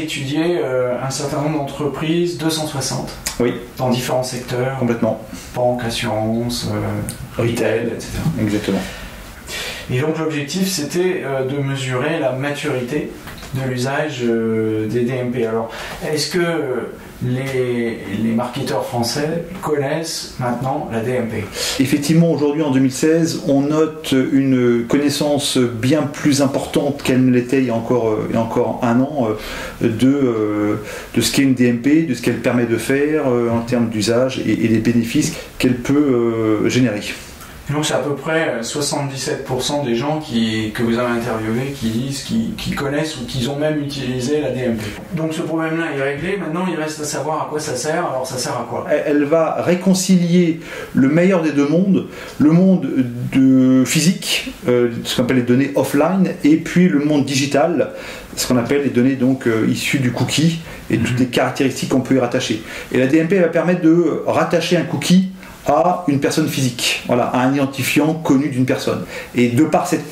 étudié un certain nombre d'entreprises, 260, Oui, dans différents secteurs, complètement. banque, assurance, retail, etc. Exactement. Et donc l'objectif, c'était de mesurer la maturité de l'usage des DMP. Alors, est-ce que les marketeurs français connaissent maintenant la DMP? Effectivement, aujourd'hui, en 2016, on note une connaissance bien plus importante qu'elle ne l'était il y a encore un an de ce qu'est une DMP, de ce qu'elle permet de faire en termes d'usage et des bénéfices qu'elle peut générer. Donc c'est à peu près 77% des gens que vous avez interviewés qui disent qu'ils connaissent ou qu'ils ont même utilisé la DMP. Donc ce problème-là est réglé, maintenant il reste à savoir à quoi ça sert. Alors ça sert à quoi? Elle va réconcilier le meilleur des deux mondes, le monde physique, ce qu'on appelle les données offline, et puis le monde digital, ce qu'on appelle les données donc issues du cookie et toutes les caractéristiques qu'on peut y rattacher. Et la DMP va permettre de rattacher un cookie à une personne physique, voilà, à un identifiant connu d'une personne. Et de par cette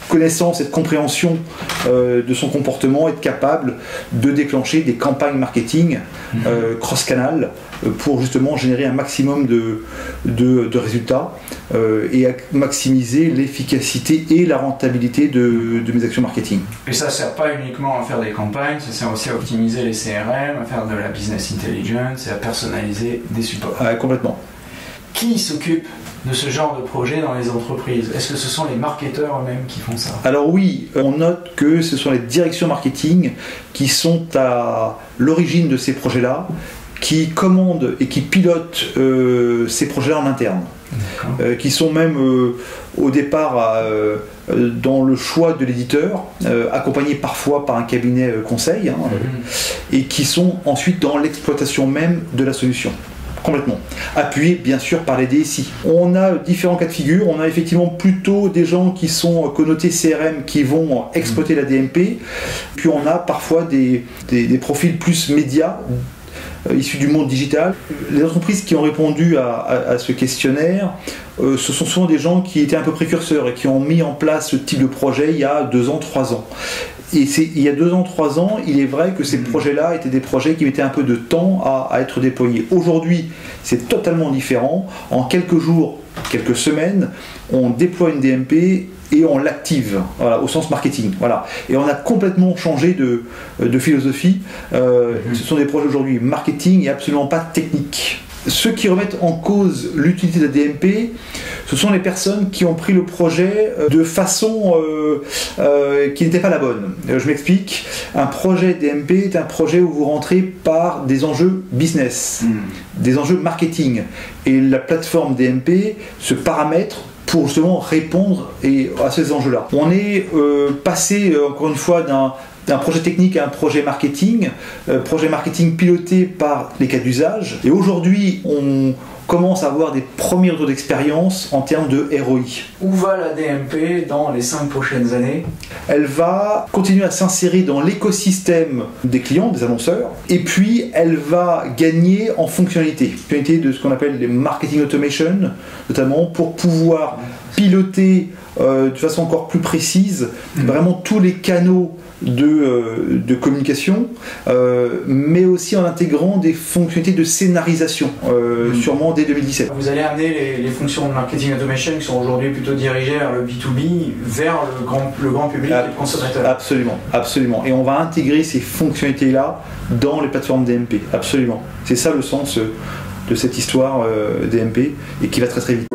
connaissance, cette compréhension de son comportement, être capable de déclencher des campagnes marketing cross-canal pour justement générer un maximum de résultats et maximiser l'efficacité et la rentabilité de mes actions marketing. Et ça ne sert pas uniquement à faire des campagnes, ça sert aussi à optimiser les CRM, à faire de la business intelligence et à personnaliser des supports. Complètement. Qui s'occupe de ce genre de projet dans les entreprises? Est-ce que ce sont les marketeurs eux-mêmes qui font ça? Alors oui, on note que ce sont les directions marketing qui sont à l'origine de ces projets-là, qui commandent et qui pilotent ces projets-là en interne, qui sont même au départ dans le choix de l'éditeur, accompagnés parfois par un cabinet conseil, et qui sont ensuite dans l'exploitation même de la solution. Complètement. Appuyé bien sûr par les DSI. On a différents cas de figure. On a effectivement plutôt des gens qui sont connotés CRM qui vont exploiter la DMP. Puis on a parfois des profils plus médias issus du monde digital. Les entreprises qui ont répondu à ce questionnaire, ce sont souvent des gens qui étaient un peu précurseurs et qui ont mis en place ce type de projet il y a 2 ans, 3 ans. Et il y a 2 ans, 3 ans, il est vrai que ces projets-là étaient des projets qui mettaient un peu de temps à être déployés. Aujourd'hui, c'est totalement différent. En quelques jours, quelques semaines, on déploie une DMP et on l'active, voilà, au sens marketing. Voilà. Et on a complètement changé de philosophie. Ce sont des projets aujourd'hui marketing et absolument pas techniques. Ceux qui remettent en cause l'utilité de la DMP, ce sont les personnes qui ont pris le projet de façon qui n'était pas la bonne. Je m'explique. Un projet DMP est un projet où vous rentrez par des enjeux business, des enjeux marketing. Et la plateforme DMP se paramètre pour justement répondre à ces enjeux-là. On est passé, encore une fois, d'un projet technique à un projet marketing piloté par les cas d'usage. Et aujourd'hui, on commence à avoir des premiers retours d'expérience en termes de ROI. Où va la DMP dans les 5 prochaines années? Elle va continuer à s'insérer dans l'écosystème des clients, des annonceurs, et puis elle va gagner en fonctionnalité de ce qu'on appelle les marketing automation, notamment pour pouvoir piloter de façon encore plus précise vraiment tous les canaux de communication, mais aussi en intégrant des fonctionnalités de scénarisation, sûrement dès 2017. Vous allez amener les fonctions de marketing automation qui sont aujourd'hui plutôt dirigées vers le B2B, vers le grand public et le consommateur. Absolument, absolument. Et on va intégrer ces fonctionnalités-là dans les plateformes DMP, absolument. C'est ça le sens de cette histoire DMP, et qui va très très vite.